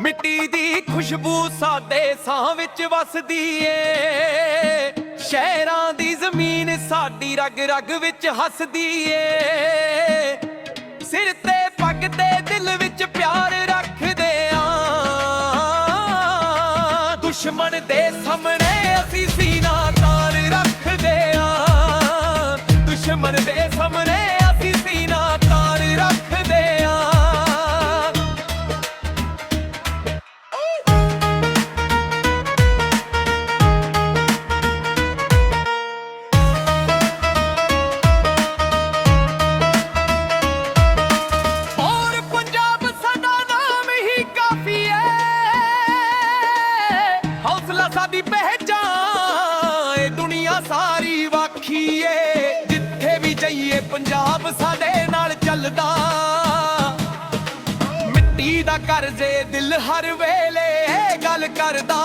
ਮਿੱਟੀ ਦੀ ਖੁਸ਼ਬੂ ਸਾਡੇ ਸਾਹ ਵਿੱਚ ਵਸਦੀ ਏ। ਸ਼ਹਿਰਾਂ ਦੀ ਜ਼ਮੀਨ ਸਾਡੀ ਰਗ ਰਗ ਵਿੱਚ ਹੱਸਦੀ ਏ। ਸਿਰ ਤੇ ਪੱਗ ਤੇ ਦਿਲ ਵਿੱਚ ਪਿਆਰ ਰੱਖਦੇ ਆਂ। ਦੁਸ਼ਮਣ ਦੇ ਸਾਹਮਣੇ ਅਸੀਂ ਸੀਨਾ ਤਾਰ ਰੱਖਦੇ ਆਂ। ਦੁਸ਼ਮਣ ਦੇ ਸਾਹਮਣੇ ਅਸੀਂ ਸੀਨਾ ਤਾਰ ਰੱਖਦੇ ਆਂ। ਸਾਡੀ ਪਹਿਚਾਨ ਏ ਦੁਨੀਆ ਸਾਰੀ ਵਾਖੀ ਏ। ਜਿੱਥੇ ਵੀ ਜਾਈਏ ਪੰਜਾਬ ਸਾਡੇ ਨਾਲ ਚੱਲਦਾ। ਮਿੱਟੀ ਦਾ ਕਰਜ਼ੇ ਦਿਲ ਹਰ ਵੇਲੇ ਗੱਲ ਕਰਦਾ।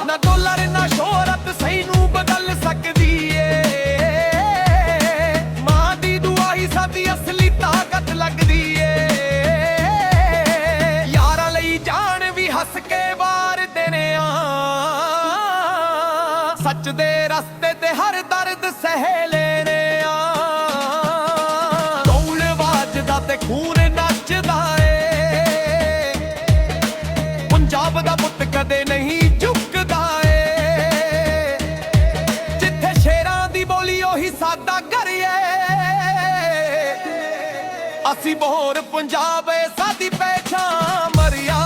ਨਾ ਡਾਲਰ ਨਾ ਸ਼ੋਹਰਤ ਸੈਨੂੰ ਬਦਲ ਸਕਦੀ ਏ। ਮਾਂ ਦੀ ਦੁਆ ਹੀ ਸਾਡੀ ਅਸਲੀ ਤਾਕਤ ਲੱਗਦੀ ਏ। ਯਾਰਾਂ ਲਈ ਜਾਨ ਵੀ ਹੱਸ ਕੇ ਵਾਰ ਦੇਣੇ ਆ। ਸੱਚ ਦੇ ਰਸਤੇ ਤੇ ਹਰ ਦਰਦ ਸਹਿ ਲੈਣੇ ਆ। ਢੋਲ ਵੱਜਦਾ ਤੇ ਖੂਨ ਨੱਚਦਾ ਏ। ਪੰਜਾਬ ਦਾ ਪੁੱਤ ਕਦੇ ਨਹੀਂ ਝੁਕਦਾ ਏ। ਜਿੱਥੇ ਸ਼ੇਰਾਂ ਦੀ ਬੋਲੀ ਉਹੀ ਸਾਡਾ ਘਰ ਏ। ਅਸੀਂ ਬਹੋਰ ਪੰਜਾਬ ਏ ਸਾਡੀ ਪਹਿਚਾਨ ਮਰਿਆ।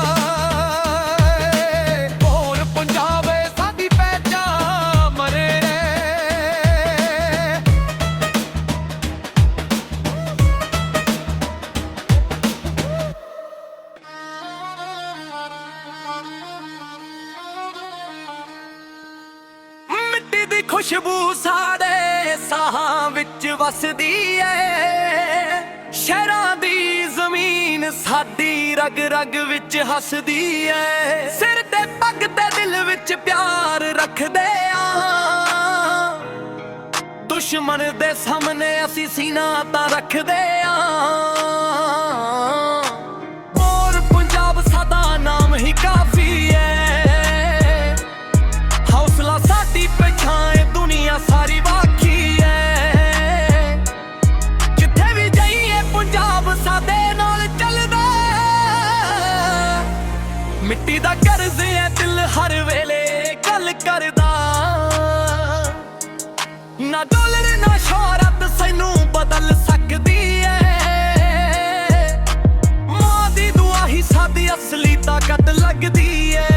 ਖੁਸ਼ਬੂ ਸਾਡੇ ਸਾਹਾਂ ਵਿੱਚ ਵਸਦੀ ਏ। ਸ਼ਹਿਰਾਂ ਦੀ ਜ਼ਮੀਨ ਸਾਡੀ ਰਗ ਰਗ ਵਿੱਚ ਹੱਸਦੀ ਏ। ਸਿਰ ਤੇ ਪੱਗ ਤੇ ਦਿਲ ਵਿੱਚ ਪਿਆਰ ਰੱਖਦੇ ਆਂ। ਦੁਸ਼ਮਣ ਦੇ ਸਾਹਮਣੇ ਅਸੀਂ ਸੀਨਾ ਤਾਂ ਰੱਖਦੇ ਆਂ। ਹੋਰ ਪੰਜਾਬ ਸਾਡਾ ਨਾਮ ਹੀ ਕਾਫੀ ਏ। ਹੌਸਲਾ ਸਾਡੀ ਪਛਾਣ ਦੁਨੀਆ ਸਾਰੀ ਵਾਖੀ ਏ। ਜਿੱਥੇ ਵੀ ਜਾਈਏ ਪੰਜਾਬ ਸਾਡੇ ਨਾਲ ਚੱਲਦਾ। ਮਿੱਟੀ ਦਾ ਕਰਜ਼ ਏ ਦਿਲ ਹਰ ਵੇਲੇ ਗੱਲ ਕਰਦਾ। ਨਾ ਡਾਲਰ ਨਾ ਸ਼ੋਹਰਤ ਸੈਨੂੰ ਬਦਲ ਸਕਦੀ ਏ। ਮਾਂ ਦੀ ਦੁਆ ਹੀ ਸਾਡੀ ਅਸਲੀ ਤਾਕਤ ਲੱਗਦੀ ਏ।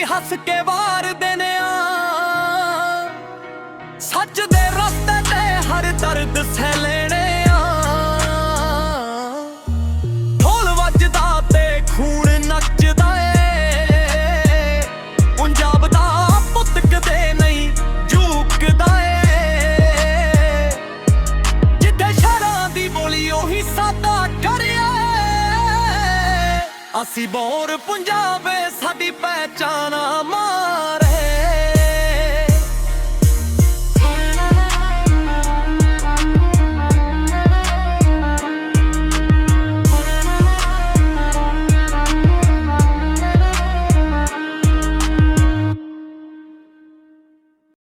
ਹੱਸ ਕੇ ਵਾਰ ਦੇਣੇ ਆ। ਸੱਚ ਦੇ ਰਸਤੇ ਤੇ ਹਰ ਦਰਦ ਸਹਿ ਲੈਣੇ ਆ। ਢੋਲ ਵੱਜਦਾ ਤੇ ਖੂਨ ਨੱਚਦਾ ਏ। ਪੰਜਾਬ ਦਾ ਪੁੱਤ ਕਦੇ ਨਹੀਂ ਝੁਕਦਾ ਏ। ਜਿੱਥੇ ਸ਼ਹਿਰਾਂ ਦੀ ਬੋਲੀ ਉਹੀ ਸਾਡਾ ਘਰ ਏ। ਅਸੀਂ ਬਹੋਰ ਪੰਜਾਬ ਏ ਸਾਡੀ ਪਹਿਚਾਨ।